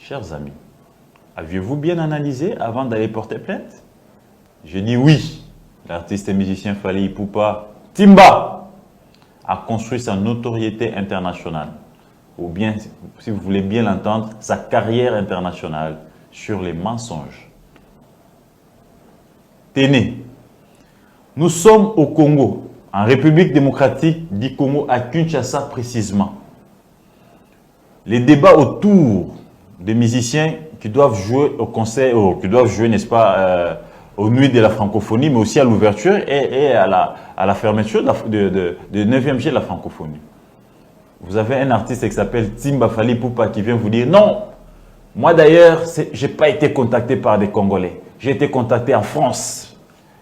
Chers amis, aviez-vous bien analysé avant d'aller porter plainte? Je dis oui. L'artiste et musicien Fally Ipupa Timba a construit sa notoriété internationale, ou bien, si vous voulez bien l'entendre, sa carrière internationale sur les mensonges. Tenez, nous sommes au Congo, en République démocratique du Congo, à Kinshasa précisément. Les débats autour des musiciens qui doivent jouer au concert, qui doivent jouer, n'est-ce pas, aux nuits de la francophonie, mais aussi à l'ouverture et à la fermeture de 9e jet de la francophonie. Vous avez un artiste qui s'appelle Timba Fally Ipupa qui vient vous dire non, moi d'ailleurs, je n'ai pas été contacté par des Congolais. J'ai été contacté en France.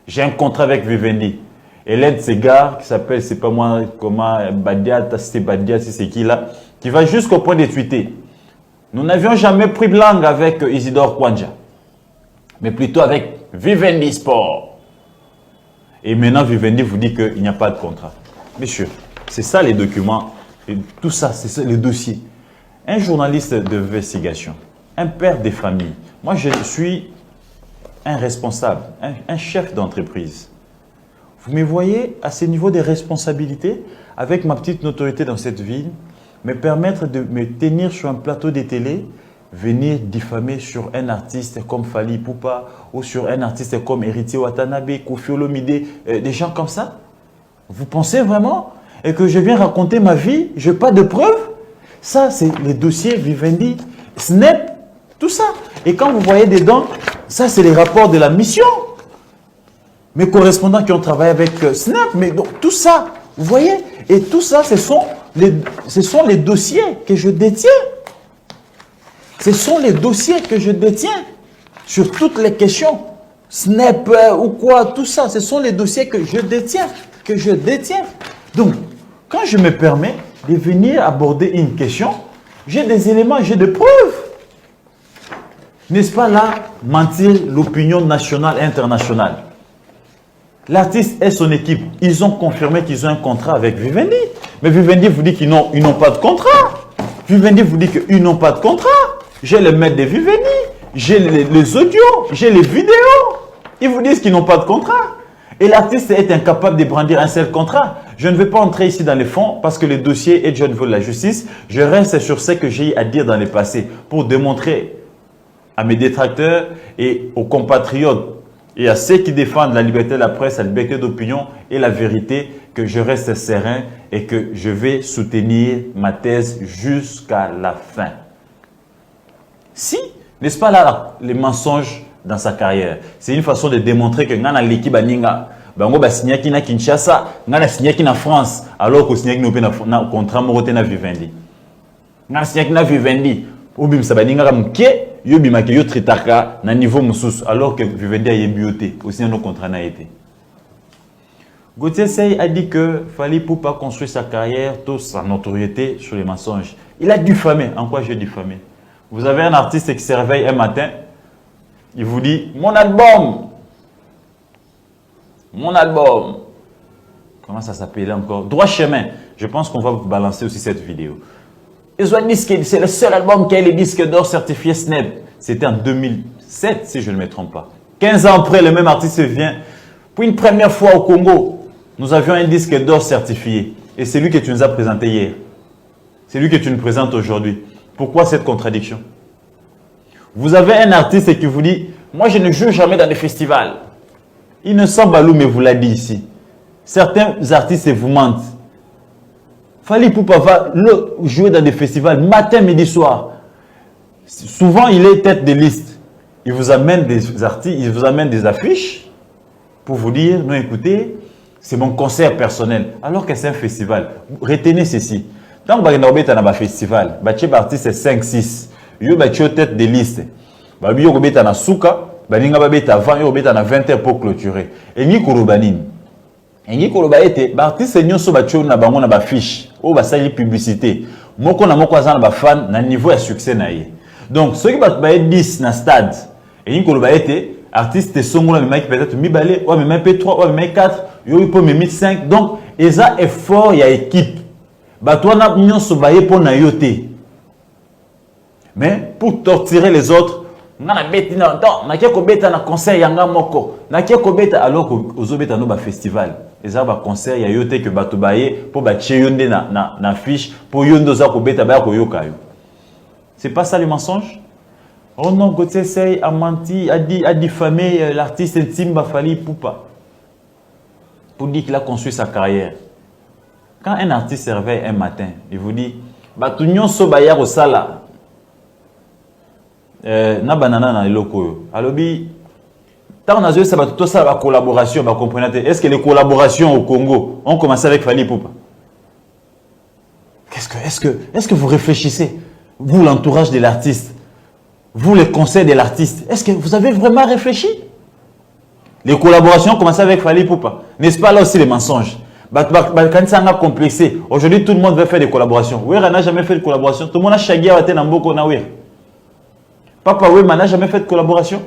J'ai un contrat avec Vivendi. Et l'aide de ces gars qui s'appelle, c'est pas moi, comment, Badia, c'est Badia, c'est qui là, qui va jusqu'au point de tweeter. Nous n'avions jamais pris de langue avec Isidore Kwanja, mais plutôt avec Vivendi Sport. Et maintenant, Vivendi vous dit qu'il n'y a pas de contrat. Messieurs, c'est ça les documents, et tout ça, c'est ça les dossiers. Un journaliste d'investigation, un père de famille, moi je suis un responsable, un chef d'entreprise. Vous me voyez à ce niveau des responsabilités, avec ma petite notoriété dans cette ville, me permettre de me tenir sur un plateau de télé, venir diffamer sur un artiste comme Fally Ipupa ou sur un artiste comme Héritier Watanabe, Koffi Olomide, des gens comme ça. Vous pensez vraiment et que je viens raconter ma vie, je n'ai pas de preuves? Ça, c'est les dossiers Vivendi, Snap, tout ça. Et quand vous voyez dedans, ça, c'est les rapports de la mission. Mes correspondants qui ont travaillé avec Snap, mais donc, tout ça, vous voyez? Et tout ça, ce sont les dossiers que je détiens. Ce sont les dossiers que je détiens sur toutes les questions. Snap ou quoi, tout ça, ce sont les dossiers que je détiens. Donc, quand je me permets de venir aborder une question, j'ai des éléments, j'ai des preuves. N'est-ce pas là, mentir l'opinion nationale et internationale? L'artiste et son équipe, ils ont confirmé qu'ils ont un contrat avec Vivendi. Mais Vivendi vous dit qu'ils n'ont pas de contrat. Vivendi vous dit qu'ils n'ont pas de contrat. J'ai les mails de Vivendi, j'ai les audios, j'ai les vidéos. Ils vous disent qu'ils n'ont pas de contrat. Et l'artiste est incapable de brandir un seul contrat. Je ne vais pas entrer ici dans les fonds parce que le dossier est déjà au niveau de la justice. Je reste sur ce que j'ai à dire dans le passé pour démontrer à mes détracteurs et aux compatriotes et à ceux qui défendent la liberté de la presse, la liberté d'opinion et la vérité, que je reste serein et que je vais soutenir ma thèse jusqu'à la fin. Si, n'est-ce pas là, les mensonges dans sa carrière, c'est une façon de démontrer que ngana l'équipe baninga, bango ba signé qui na Kinshasa, ngana signé qui na France, alors que signé qui na contrat moroté na Vivendi. Ngana signé qui na Vivendi, ubim sabaninga kamke. Yobi yo tritaka na niveau mususu alors que Vivendi a yebioté aussi un contrat n'a été. Gauthier Seye a dit que Fally Ipupa construire sa carrière, toute sa notoriété sur les mensonges. Il a diffamé. En quoi j'ai diffamé? Vous avez un artiste qui se réveille un matin, il vous dit mon album. Comment ça s'appelle encore? Droit chemin. Je pense qu'on va vous balancer aussi cette vidéo. C'est le seul album qui a les disques d'or certifiés Snap. C'était en 2007, si je ne me trompe pas. 15 ans après, le même artiste vient. Pour une première fois au Congo, nous avions un disque d'or certifié. Et c'est lui que tu nous as présenté hier. C'est lui que tu nous présentes aujourd'hui. Pourquoi cette contradiction? Vous avez un artiste qui vous dit, moi je ne joue jamais dans des festivals. Innocent Balou me vous l'a dit ici. Certains artistes vous mentent. Fally Ipupa va jouer dans des festivals matin, midi, soir. Souvent, il est tête de liste. Il vous amène des artistes, il vous amène des affiches pour vous dire, non écoutez, c'est mon concert personnel. Alors que c'est un festival. Retenez ceci. Quand vous avez un festival, vous avez artiste 5-6. Vous avez tête de liste. Vous avez un souka, vous avez 20 heures pour clôturer. Et vous avez Engi koloba ete ba artiste nyonso ba tcho na bango na ba fiche o ba sali publicité moko na moko azana ba fan na niveau ya succès na ye. Donc ceux qui ba 10 na stade engi koloba ete artiste songo na meki peut-être mibale ou même P3 ou même 4 yo po même 5. Donc eza effort ya équipe ba toi na nyonso ba ye po na yote. Mais pour torturer les autres, on a bêté dans un concert, alors qu'aux no festival. Les arbres concert, il y a yote que batubaye pour batcheyonde na fiche pour yondoza ko beta ba ko yokayo. C'est pas ça le mensonge? Oh non, Gauthier Seye a menti, a diffamé l'artiste Ntimba Fally Ipupa pour dire qu'il a construit sa carrière. Quand un artiste se réveille un matin, il vous dit Batunion Sobaya Rosala na banana na eloko. Alobi tant on a joué ça tout ça la collaboration, vous comprenez? Est-ce que les collaborations au Congo ont commencé avec Fally Ipupa? Est-ce que vous réfléchissez, vous l'entourage de l'artiste, vous les conseils de l'artiste, est-ce que vous avez vraiment réfléchi? Les collaborations ont commencé avec Fally Ipupa. N'est-ce pas là aussi les mensonges? Quand ça a complexé, aujourd'hui tout le monde veut faire des collaborations. Wera n'a jamais fait de collaboration. Tout le monde a chagué à Tenamboko na Wera. Papa Wema n'a jamais fait de collaboration.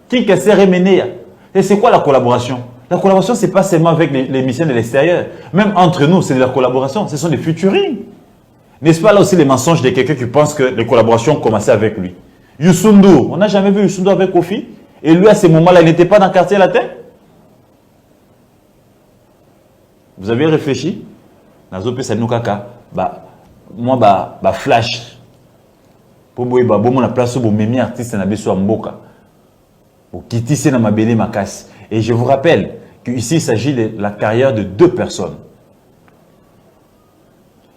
Qui s'est remené? Et c'est quoi la collaboration? La collaboration, ce n'est pas seulement avec les missions de l'extérieur. Même entre nous, c'est de la collaboration. Ce sont des futurines. N'est-ce pas là aussi les mensonges de quelqu'un qui pense que les collaborations ont commencé avec lui? Youssou N'Dour, on n'a jamais vu Youssou N'Dour avec Kofi. Et lui, à ce moment-là, il n'était pas dans le quartier latin. Vous avez réfléchi? Moi, flash. Pour moi, la place où mes artistes na beso mboka. Et je vous rappelle qu'ici, il s'agit de la carrière de deux personnes.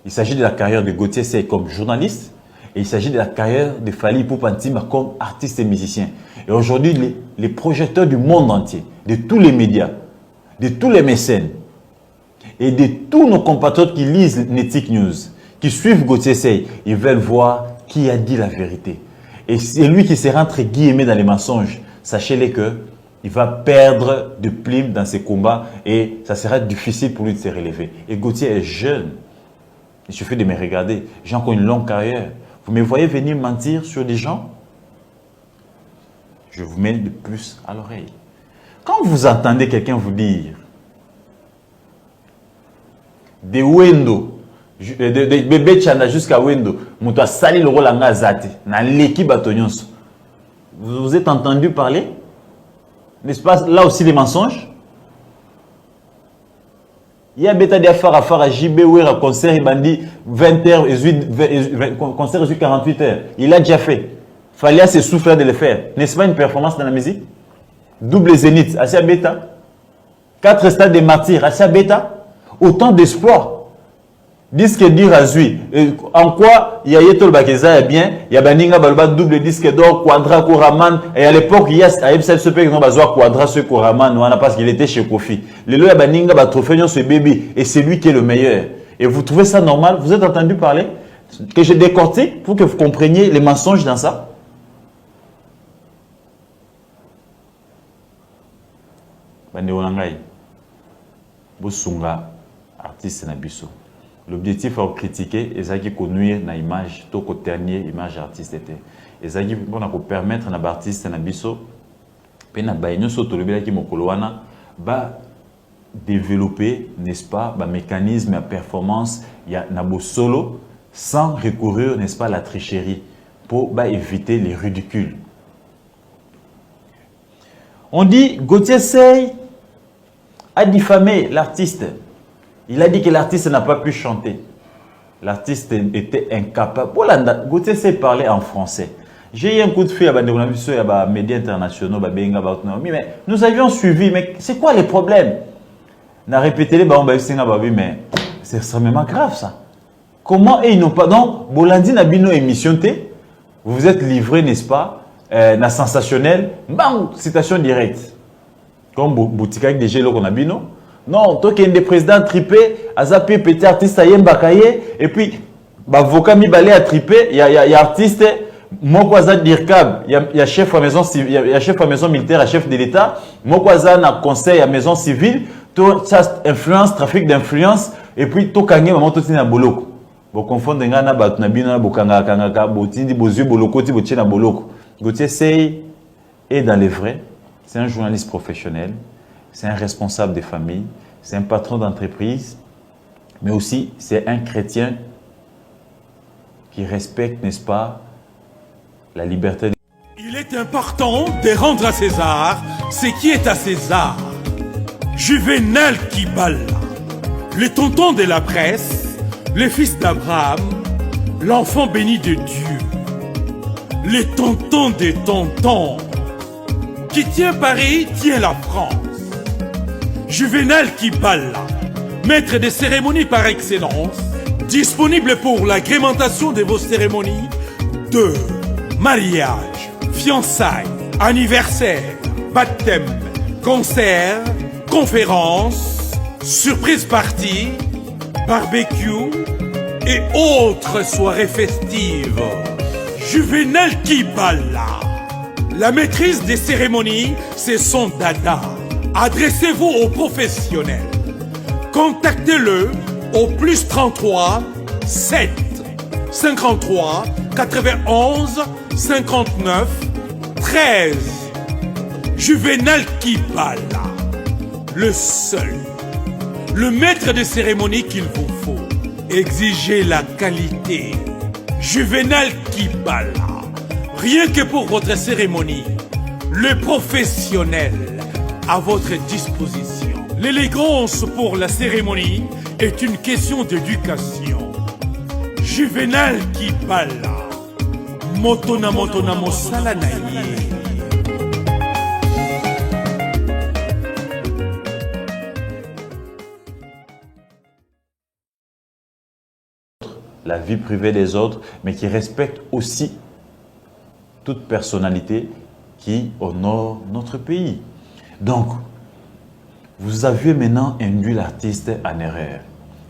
Il s'agit de la carrière de Gauthier Seye comme journaliste et il s'agit de la carrière de Fally Ipupa comme artiste et musicien. Et aujourd'hui, les projecteurs du monde entier, de tous les médias, de tous les mécènes et de tous nos compatriotes qui lisent Netic News, qui suivent Gauthier Seye, ils veulent voir qui a dit la vérité. Et c'est lui qui sera entre guillemets dans les mensonges. Sachez-le qu'il va perdre de plume dans ses combats et ça sera difficile pour lui de se relever. Et Gauthier est jeune. Il suffit de me regarder. J'ai encore une longue carrière. Vous me voyez venir mentir sur des gens? Je vous mets de plus à l'oreille. Quand vous entendez quelqu'un vous dire de Wendo, de bébé Chanda jusqu'à Wendo, Moutoua Sali le rôle en Zate, dans l'équipe Batonios, vous êtes entendu parler? N'est-ce pas là aussi les mensonges? Il y a bêta de faire à JB Wera concert, il m'a dit 20h, concert 48 heures. Il a déjà fait. Fallait se souffler de le faire. N'est-ce pas une performance dans la musique? Double zénith, assez bêta. 4 stades de martyrs, assez bêta. Autant d'espoir. Disque d'ir à Zui. En quoi il y a Yetol Bakeza bien, il y a Baninga Balba double disque d'or, Quadra Koraman, et à l'époque, il y a FCLCP qui a Quadra ce Koraman, parce qu'il était chez Kofi. Le lot, il y a Baninga Batrophée, ce bébé, et c'est lui qui est le meilleur. Et vous trouvez ça normal? Vous êtes entendu parler? Que je décortique pour que vous compreniez les mensonges dans ça? Bandéolangaï, Bosunga, artiste Nabiso. L'objectif est de critiquer et de connuire une image, tout le dernier image artiste était. Et ça pour permettre à l'artiste Nabiso, développer, n'est-ce pas, un mécanisme à performance, il y a un solo, sans recourir, n'est-ce pas, à la tricherie, pour éviter les ridicules. On dit, Gauthier Seye a diffamé l'artiste. Il a dit que l'artiste n'a pas pu chanter. L'artiste était incapable. Gauthier Seye parlait en français. J'ai eu un coup de fil à des médias internationaux, mais nous avions suivi. Mais c'est quoi les problèmes? On a répété les mais c'est extrêmement grave ça. Comment ils n'ont pas. Donc, Bolandi n'a pas émission. Vous vous êtes livré, n'est-ce pas, na sensationnel. Bang, citation directe. Comme boutique avec des gels qu'on a bino. Non, toi qui es un des présidents tripé, Azapi, petit artiste, et puis, avocat mi balé à triper, il y a artiste, Mokwaza Dirkab, il y a chef à maison civile, il y a chef à maison militaire, à chef de l'État, Mokwaza na conseil à maison civile, tout ça influence, trafic d'influence, et puis tout kangé maman tout na boloko. Vous confondez ngana bat na bino na bokanga kanga botindi bozu boloko ti botie na boloko. Gauthier Seye est dans les vrais, c'est un journaliste professionnel. C'est un responsable des familles, c'est un patron d'entreprise, mais aussi c'est un chrétien qui respecte, n'est-ce pas, la liberté. Il est important de rendre à César ce qui est à César. Juvénal Kibala, le tonton de la presse, le fils d'Abraham, l'enfant béni de Dieu, le tonton des tontons, qui tient Paris, tient la France. Juvénal Kibala, maître des cérémonies par excellence, disponible pour l'agrémentation de vos cérémonies de mariage, fiançailles, anniversaire, baptême, concert, conférence, surprise party, barbecue et autres soirées festives. Juvénal Kibala. La maîtrise des cérémonies, c'est son dada. Adressez-vous aux professionnels. Contactez-le au plus 33 7 53 91 59 13. Juvénal Kibala, le seul, le maître de cérémonie qu'il vous faut. Exigez la qualité. Juvénal Kibala, rien que pour votre cérémonie, le professionnel à votre disposition. L'élégance pour la cérémonie est une question d'éducation. Juvénal Kibala, motona mosala na ye. La vie privée des autres, mais qui respecte aussi toute personnalité qui honore notre pays. Donc, vous avez maintenant induit l'artiste en erreur.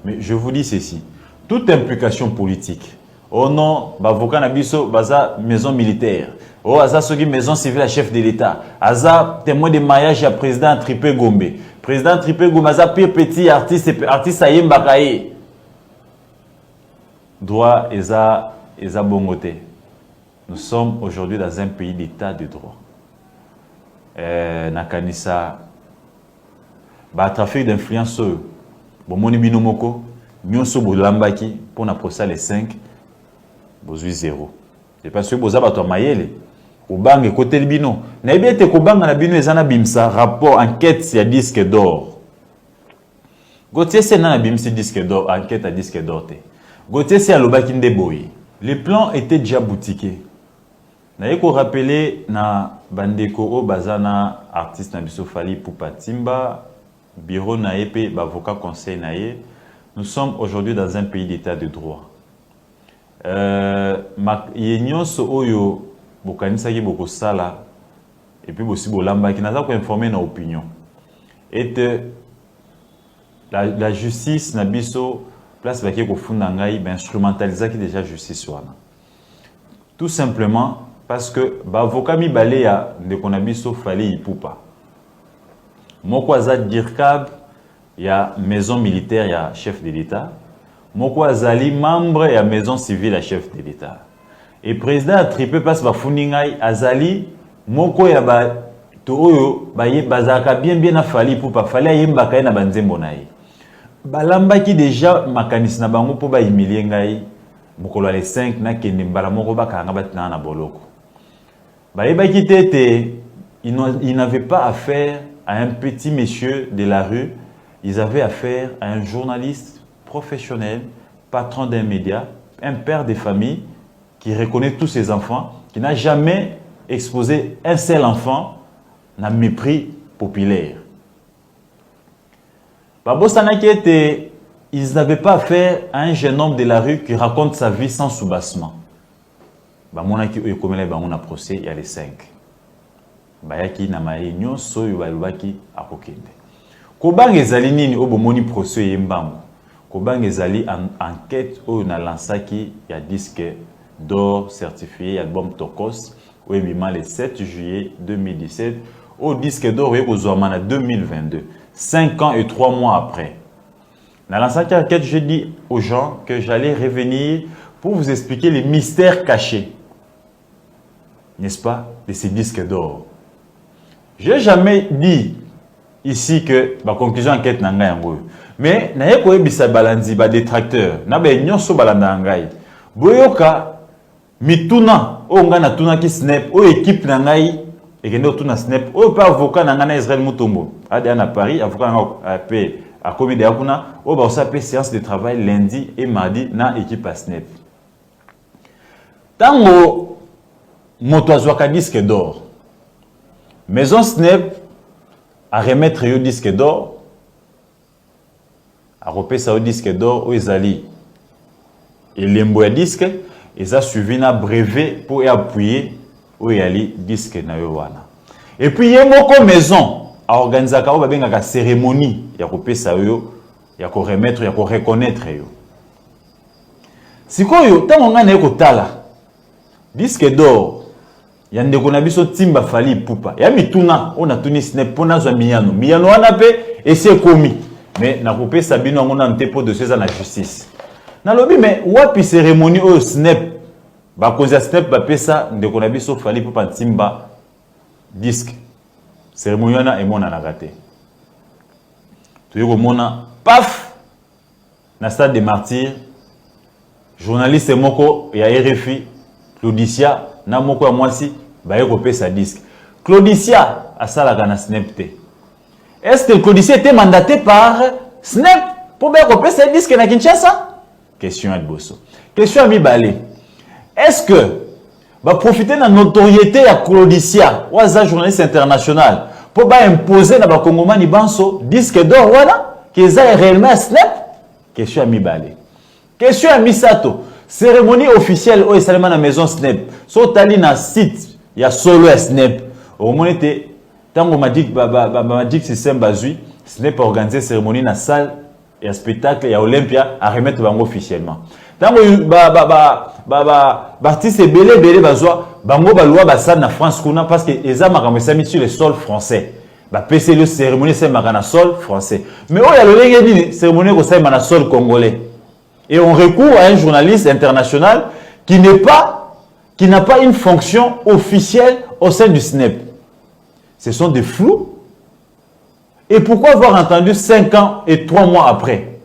Mais je vous dis ceci, toute implication politique, oh non, avocat Nabiso, baza maison militaire, oh aza soki maison civile à chef de l'État, aza témoin de mariage à président Tripé Gombe, président Tripé Gombe, aza pire petit artiste Ayem Bakaye. Droit eza bongoté. Nous sommes aujourd'hui dans un pays d'état de droit. Nakanisa, trafic d'influence, bomoni binomoko, nyonso bolambaki pour na procès les 5, bozui 0. C'est parce que boza bato mayele, obange côté bino. Na ebete ko banga na bino ezana bimsa rapport enquête ya disque d'or. Gautier c'est na bimsi disque d'or, enquête à disque d'or te. Gautier c'est à l'obaki ndeboyi. Les plans étaient déjà boutiqués. Naye ko rappeler na bandeko o bazana artiste na biso Fally Ipupa Timba, bureau na épée avocat conseil naye. Nous sommes aujourd'hui dans un pays d'état de droit. Yenyonso oyo bokanisa ki boko sala et puis aussi bolamba ki naza ko informer na opinion. Et la justice na biso place ba ki ko funda ngai ba instrumentaliser ki déjà justice wana. Tout simplement parce que avocat mi baleya de konabiso Fally Ipupa. Moko aza dirkab ya maison militaire ya chef de l'État. Moko azali membre ya maison civile ya chef de l'État. Et président Tripé passe ba funingai azali moko ya ba to oyo baye bazaka bien na Fally Ipupa Fally ayembaka na banzembo na ye. Balambaki déjà makanisi na bango po ba humilier ngai mokolo les 5 na kende mbala moko bakanga batina na boloko. Bayebaki tete ils n'avaient pas affaire à un petit monsieur de la rue, ils avaient affaire à un journaliste professionnel, patron d'un média, un père de famille qui reconnaît tous ses enfants, qui n'a jamais exposé un seul enfant dans le mépris populaire. Ils n'avaient pas affaire à un jeune homme de la rue qui raconte sa vie sans soubassement. Il a procès, il y a les 5. Bayaki na maye nyonso yo balobaki akokende. Kobanga ezali nini obomoni procès yembamo. Kobanga ezali enquête oyo na lansaki ya disque d'or certifié album Tokos oyebima le 7 juillet 2017 au disque d'or ekozwama na 2022. 5 ans et 3 mois après. Na lansaki enquête, j'ai dit aux gens que j'allais revenir pour vous expliquer les mystères cachés, n'est-ce pas, de ces disques d'or. Je n'ai jamais dit ici que la conclusion enquête n'a pas été. Mais je n'ai pas balandi ba détracteur, na ba nyonso balanda ngai. Boyoka mituna on a tuna ki snap, o équipe na ngai et que nous tuna snap, o pas avocat na Israël Mutombo. Ade à Paris, avocat na paix à comité akuna, o ba ça séance de travail lundi et mardi na équipe à snap. Tango moto azwaka disque d'or. Maison snap à remettre yo disque d'or. A repérer au disque d'or au ezali. Et l'emboya disque, ils ont suivi un brevet pour appuyer au yali disque na yowana. Et puis il y a une maison à organiser une cérémonie, il y a repérer ça yo, il y a remettre, il y a reconnaître yo. Si quoi yo, tant on a ne kotala disque d'or, il y a des konabiso timba fali pupa. Il y a mituna, on a tuni snap pona za miyano. Miyano wana pe et c'est commis. Mais na coupé Sabino on a un dépôt de ces à la justice. Na lobby mais wapi cérémonie au snap ba cause snap ba pesa de konabi so fali pour timba disque. Cérémonie na et mona na raté. Tu yo mona paf na stade des martyrs journaliste moko ya RFI Claudicia na moko ya mwasi ba yo pesa disque. Claudicia asala kana snap te. Est-ce que Claudicia était mandaté par Snap pour bien copier ce disque na Kinshasa? Question à Bosso. Question à Mibale. Est-ce que va profiter de la notoriété à Claudicia ou à un journaliste international pour bien imposer dans le Congomani Banso disque d'or voilà qu'ils aient réellement Snap? Question à Mibale. Question à Misato. Cérémonie officielle au Salman à la maison Snap. Sur tali na site il y a solo Snap. Au moment était tant qu'on m'a dit que système bazui, ce n'est pas organisé cérémonie dans la salle et un spectacle et à Olympia à remettre bango officiellement. Tant que artiste belé bazwa bango balwa basal na France kuna parce que eza makambo sami sur le sol français. Ba PC le cérémonie c'est makana sol français. Mais oh ya lolenge ni cérémonie ko ça na sol congolais. Et on recourt à un journaliste international qui n'a pas une fonction officielle au sein du SNEP. Ce sont des flous. Et pourquoi avoir entendu 5 ans et 3 mois après?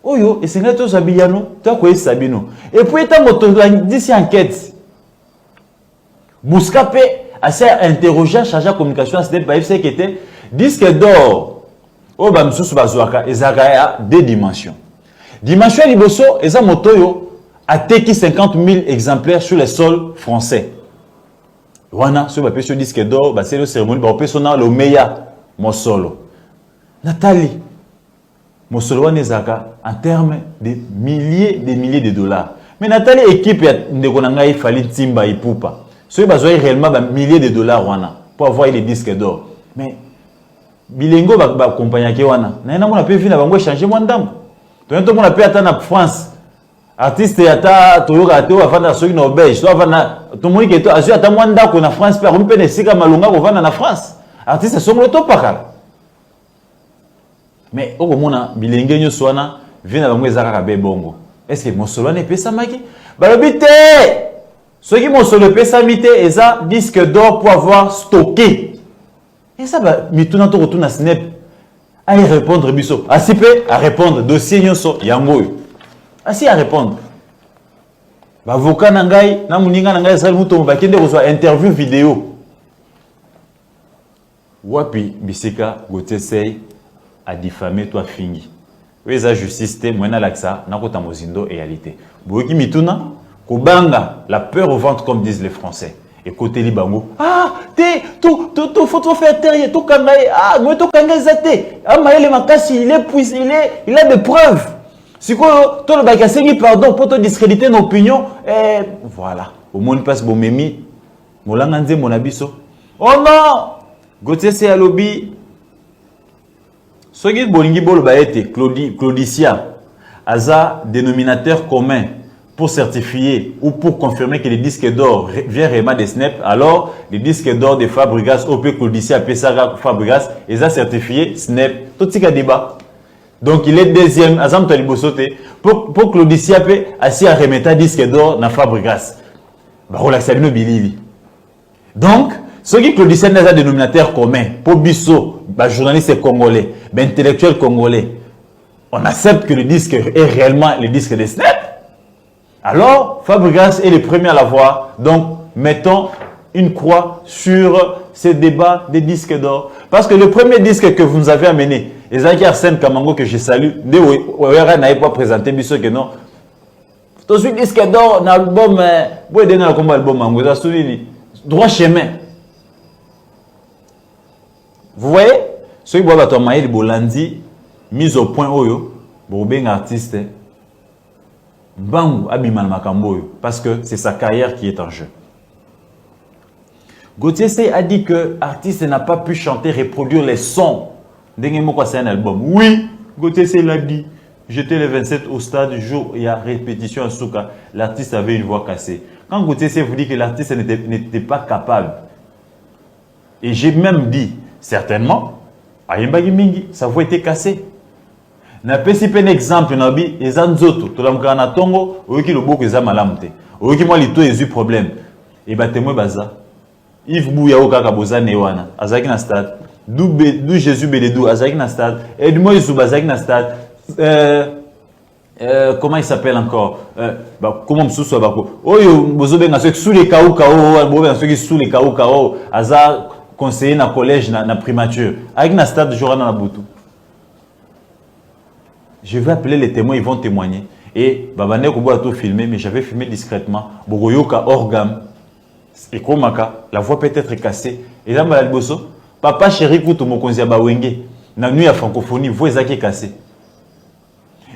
Oh yo, et c'est là tout Sabino, tu as quoi Sabino? Et puis tu as dit enquête. Bouscape a interrogé chargé de communication à cette BFC qui était disque d'or. Oh bah monsieur Bazouaka, et Zagaya deux dimensions. Dimension liboso, et ça moto a teki 50 000 exemplaires sur les sols français. Wana sur le disque d'or, c'est le cérémonie, le meilleur Mosolo. Nathalie, Mosolo Wanezaka en termes de milliers de dollars. Mais Nathalie équipe de Konanga il fallait timba et poupa. Ceux qui ont réellement milliers de dollars wana pour avoir les disques d'or. Mais bilingo ba compagnie qui wana. Na ina mona pe fina bango changer moi ndam. To to mona pe ata na France. Artiste ata toyoka te wafanda soki na obège. To wafanda to moni ke to azu ata moi ndako na France pe on pe ne sika malunga ko vanda na France. Artiste songo to pakala. Mais au mona bilenge nyo swana vient na bango ezaka be bongo. Est-ce que Mosolo ne pesa maki? Balobite ceux qui m'ont sur le PSAMité, ils ont disque d'or pour avoir stocké. Et ça va, mituna to retourne à Snap. À y répondre, biso. Asipé à répondre. Dossier nyoso, yangoy. Asi à répondre. Avocat nangai, namuninga nangai, ça nous tombe. Bakende reçoit interview vidéo. Wapi, biseka, gotesei, a diffamé toi fingi. Oui, ça justice, moi na laksa, nakota mozindo réalité. Boki mituna. Kobanga, la peur au ventre comme disent les Français. Et côté Libango, ah, faut faire taire, tout kangaï, ah, moi tout kangaï zate, ah, maïle makasi, il est puissant, il a des preuves. Si quoi, toi le bagassé, pardon, pour te discréditer nos opinions, et voilà. Au monde passe bon memi, molanganze mon abisso. Oh non, Gauthier c'est à lobby. Sogi bolingi bol baete, Claudicia, Aza, dénominateur commun. Pour certifier ou pour confirmer que les disques d'or viennent réellement des Snap, alors les disques d'or de Fabregas, OP Claudicia, Pessaga, Fabregas, ils ont certifié Snap. Tout ce débat. Donc il est deuxième, Azam Talibosote, pour Claudicia, assis à remettre disque d'or dans Fabregas. Donc, ce qui Claudicia n'est pas un dénominateur commun, pour Bisso, journaliste congolais, intellectuel congolais, on accepte que le disque est réellement le disque des Snap. Alors, Fabregas est le premier à l'avoir. Donc, mettons une croix sur ces débats des disques d'or. Parce que le premier disque que vous nous avez amené, Ezaki Arsène Kamango, que je salue, Oyara n'a pas présenté, mais que non. Tout de suite, disque d'or, dans l'album, vous avez donné comme album, vous avez soutenu. Droit chemin. Vous voyez, ceux qui voient votre maïl Bolandi, mise au point Oyo, pour bien artiste, Bangu Abiman Makamboyo, parce que c'est sa carrière qui est en jeu. Gauthier Sey a dit que l'artiste n'a pas pu chanter, reproduire les sons. C'est un album. Oui, Gauthier Sey l'a dit. J'étais le 27 au stade, jour il y a répétition à Souka. L'artiste avait une voix cassée. Quand Gauthier Sey vous dit que l'artiste n'était pas capable, et j'ai même dit, certainement, Ayembagi Mingi, sa voix était cassée. Na pesi un exemple, nabi, ezanzoto, tolamkana tongo, oyoki loboko eza malamte. Oyoki moi lito ezu problème. Et batemwe baza. Yves Bouya Okaka Bozane Wana, Azaki na stade. D'où Jésus Bélédou, Azaki na stade. Et du moins Izouba Azaki na stade. Comment il s'appelle encore? Comment Msoussou Abako? Oyo, Bozobe na ceux sous les Kao Kao, Bozobe na ceux sous les Kao Kao, Aza conseiller na collège na primature. Azaki na stade Jorana na Boutou. Je vais appeler les témoins, ils vont témoigner. Et Babane Kobo a tout filmé, mais j'avais filmé discrètement. Bogoyoka hors gamme. Et Komaka, la voix peut être cassée. Et là, Bosso, papa chéri Koutou Mokonzia Bawenge, na nuit à francophonie, voix est cassée.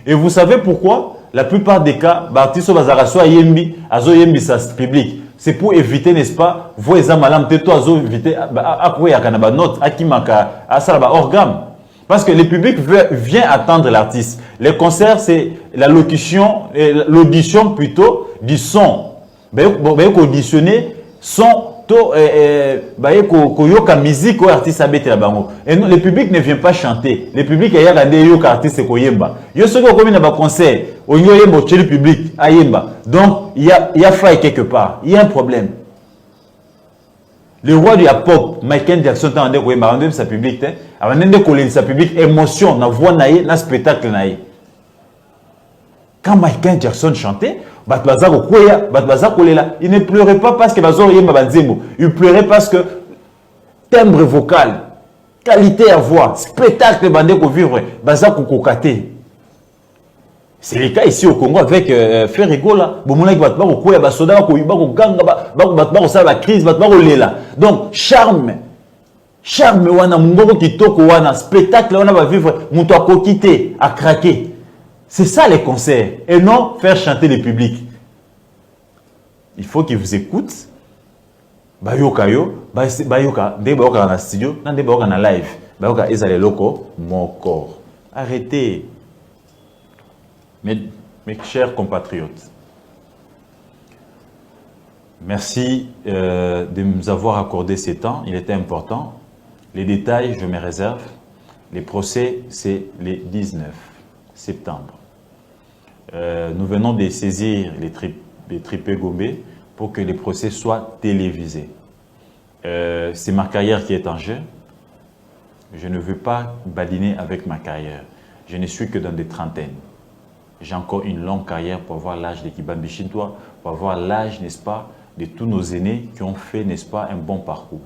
Et vous savez pourquoi? La plupart des cas, Bartiso Bazaraso a Yembi, Azo Yembi, ça public. C'est pour éviter, n'est-ce pas, voix est malam, Teto Azo éviter, à quoi y a Kanaba note, à Kimaka, à Salaba hors gamme. Parce que le public vient attendre l'artiste. Les concerts, c'est la locution, l'audition plutôt du son. Auditionner son, koyoka musique ou artiste abete la bango. Et non, le public ne vient pas chanter. Le public est regardé yoka artiste koyemba. Yo ce qu'on comme dans concert, on y a le public ayemba. Donc il y a faille quelque part. Il y a un problème. Le roi du pop, Michael Jackson, a dit que sa public, avant de sa public, émotion, na voix naïe, na spectacle naïe. Quand Michael Jackson chantait, il ne pleurait pas parce que il pleurait parce que timbre vocal, qualité à voix, spectacle bandé ko vivre, c'est le cas ici au Congo avec Ferrigola. Donc, charme, wana mungoko kitoko wana spectacle wana va vivre, muto a kokité, a craqué. C'est ça les concerts et non faire chanter le public. Il faut qu'ils vous écoutent. Bayoka yo, bayoka, de bayoka na studio, de bayoka na live. Bayoka ezale loko, mon corps. Arrêtez. Mes chers compatriotes, merci de nous avoir accordé ces temps. Il était important. Les détails, je me réserve. Les procès, c'est le 19 septembre. Nous venons de saisir les tripes Gombe pour que les procès soient télévisés. C'est ma carrière qui est en jeu. Je ne veux pas badiner avec ma carrière. Je ne suis que dans des trentaines. J'ai encore une longue carrière pour avoir l'âge de Kibambi Shintois, pour avoir l'âge, n'est-ce pas, de tous nos aînés qui ont fait, n'est-ce pas, un bon parcours.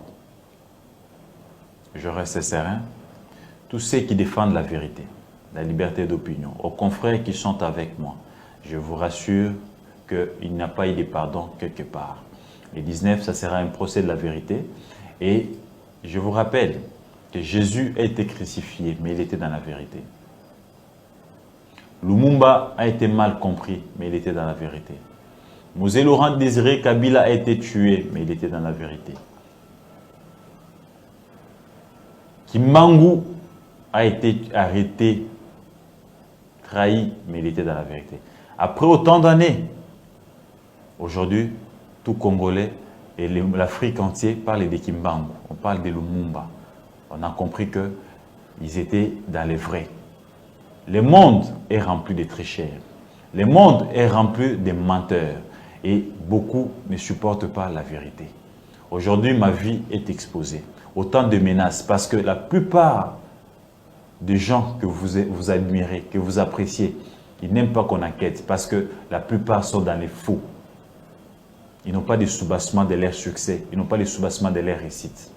Je reste serein. Tous ceux qui défendent la vérité, la liberté d'opinion, aux confrères qui sont avec moi, je vous rassure qu'il n'y a pas eu de pardon quelque part. Le 19, ça sera un procès de la vérité. Et je vous rappelle que Jésus a été crucifié, mais il était dans la vérité. Lumumba a été mal compris, mais il était dans la vérité. Mosé Laurent Désiré Kabila a été tué, mais il était dans la vérité. Kimbangu a été arrêté, trahi, mais il était dans la vérité. Après autant d'années, aujourd'hui, tout Congolais et l'Afrique entière parle de Kimbangu. On parle de Lumumba. On a compris qu'ils étaient dans les vrais. Le monde est rempli de tricheurs. Le monde est rempli de menteurs. Et beaucoup ne supportent pas la vérité. Aujourd'hui, ma vie est exposée. Autant de menaces. Parce que la plupart des gens que vous admirez, que vous appréciez, ils n'aiment pas qu'on enquête. Parce que la plupart sont dans les faux. ils n'ont pas de soubassement de leur succès, ils n'ont pas de soubassement de leur réussite.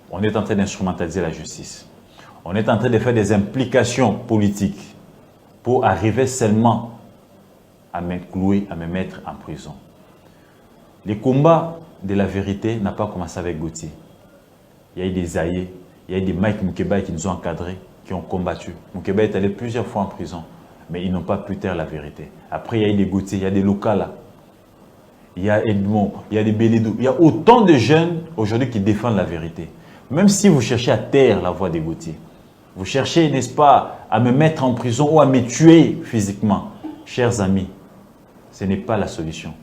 On est en train d'instrumentaliser la justice. On est en train de faire des implications politiques pour arriver seulement à me clouer, à me mettre en prison. Le combat de la vérité n'a pas commencé avec Gauthier. Il y a eu des Aïe, il y a eu des Mike Moukébaye qui nous ont encadrés, qui ont combattu. Moukébaye est allé plusieurs fois en prison, mais ils n'ont pas pu taire la vérité. Après, il y a eu des Gauthier, il y a des Lokala, il y a Edmond, il y a des Bélédou. Il y a autant de jeunes aujourd'hui qui défendent la vérité. Même si vous cherchez à taire la voix des Gauthier, vous cherchez, n'est-ce pas, à me mettre en prison ou à me tuer physiquement, chers amis, ce n'est pas la solution.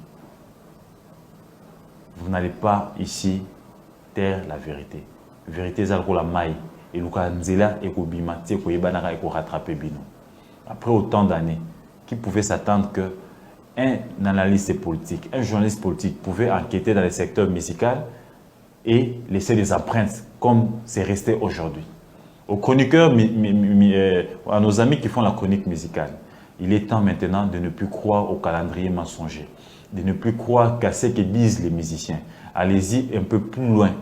Vous n'allez pas ici taire la vérité. La vérité, c'est la maille. Et le Kanzela et Kobima, c'est Koyebanara et rattraper Bino. Après autant d'années, qui pouvait s'attendre qu'un analyste politique, un journaliste politique pouvait enquêter dans le secteur musical et laisser des empreintes comme c'est resté aujourd'hui. Aux chroniqueurs, à nos amis qui font la chronique musicale, il est temps maintenant de ne plus croire au calendrier mensonger, de ne plus croire qu'à ce que disent les musiciens. Allez-y un peu plus loin,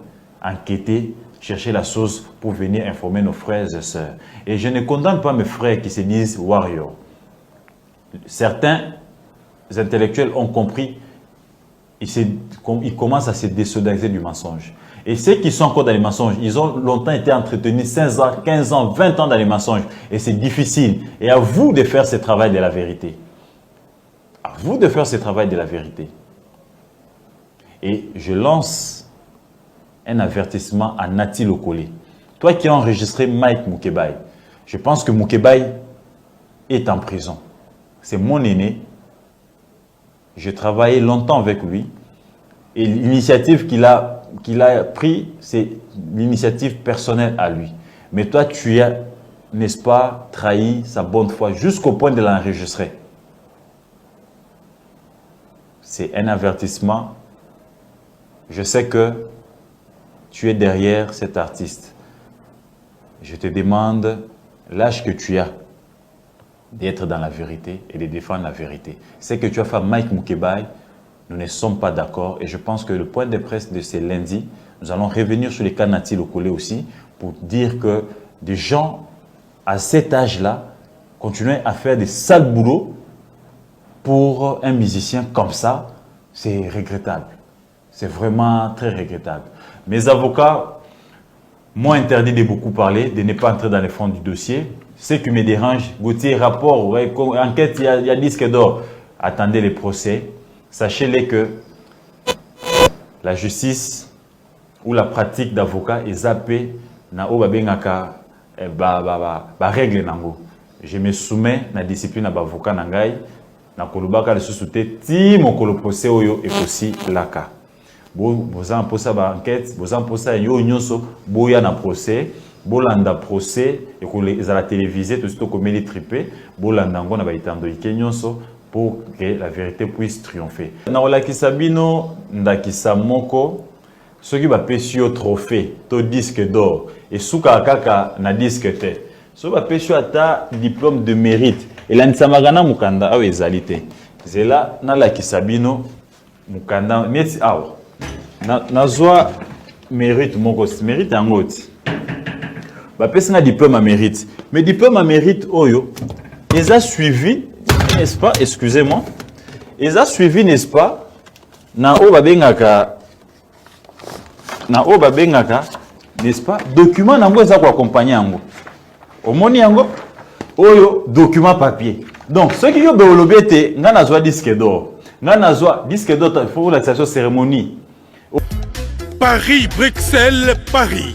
enquêter, chercher la sauce pour venir informer nos frères et sœurs. Et je ne condamne pas mes frères qui se disent warriors. Certains intellectuels ont compris, ils commencent à se désolidariser du mensonge. Et ceux qui sont encore dans les mensonges, ils ont longtemps été entretenus 16 ans, 15 ans, 20 ans dans les mensonges. Et c'est difficile. Et à vous de faire ce travail de la vérité. À vous de faire ce travail de la vérité. Et je lance un avertissement à Nati Lokole. Toi qui as enregistré Mike Moukébaye, je pense que Moukébaye est en prison. C'est mon aîné. J'ai travaillé longtemps avec lui. Et l'initiative qu'il a pris, c'est l'initiative personnelle à lui. Mais toi, tu as, n'est-ce pas, trahi sa bonne foi jusqu'au point de l'enregistrer. C'est un avertissement. Je sais que tu es derrière cet artiste. Je te demande l'âge que tu as d'être dans la vérité et de défendre la vérité. C'est que tu as fait Mike Moukébaye. Nous ne sommes pas d'accord et je pense que le point de presse de ce lundi, nous allons revenir sur les cas Nati Lokole aussi pour dire que des gens à cet âge-là continuent à faire des sales boulots pour un musicien comme ça, c'est regrettable. C'est vraiment très regrettable. Mes avocats m'ont interdit de beaucoup parler, de ne pas entrer dans les fonds du dossier. Ce qui me dérange, Gauthier, rapport, ouais, enquête, il y a disque d'or. Attendez les procès. Sachez-les que la justice ou la pratique d'avocat est zappée na obabengaka règle nango. Je me soumets na discipline d'avocat nangai na kolobaka le sous-souté ti mokolo procès oyo ekosi laka. Vous en posez ba enquête, vous en posez yo nyonso boya na procès, bolanda procès et ko les à la télévisée tout ce comme les tripé, bolanda ngo na ba itando nyonso pour que la vérité puisse triompher. Naolakisa bino ndakisa moko soki ba pesi yo trophée to disque d'or et suka kaka na disque te. So ba pesi ata diplôme de mérite et la nsamagana mukanda awe ezalité. Zela na lakisa bino mukanda neti awa. Na zwa mérite moko mérite angoti. Ba pesi na diplôme à mérite. Mais diplôme à mérite oyo les a suivi, n'est-ce pas, excusez-moi, ils ont suivi, n'est-ce pas, na obabengaka, n'est-ce pas, document nango eza ko accompagner yango. Omoni yango, oyo document papier. Donc ceux qui yo beolobete, nga nazwa disque d'or. Nga nazwa disque d'or pour la cérémonie. Paris, Bruxelles, Paris.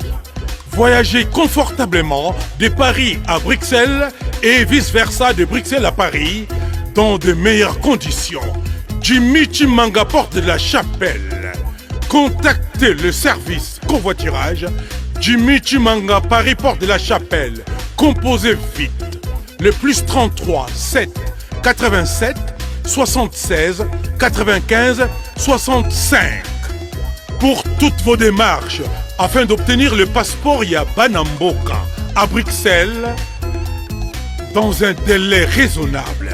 Voyagez confortablement de Paris à Bruxelles et vice-versa de Bruxelles à Paris dans de meilleures conditions. Jimmy Chimanga, porte de la Chapelle. Contactez le service covoiturage Jimmy Chimanga, Paris, porte de la Chapelle. Composez vite. Le plus 33 7 87 76 95 65. Pour toutes vos démarches, afin d'obtenir le passeport Yabanamboka à Bruxelles, dans un délai raisonnable,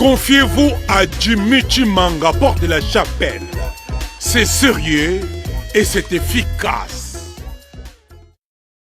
Confiez-vous à Jimmy Chimanga, porte de la chapelle. C'est sérieux et c'est efficace.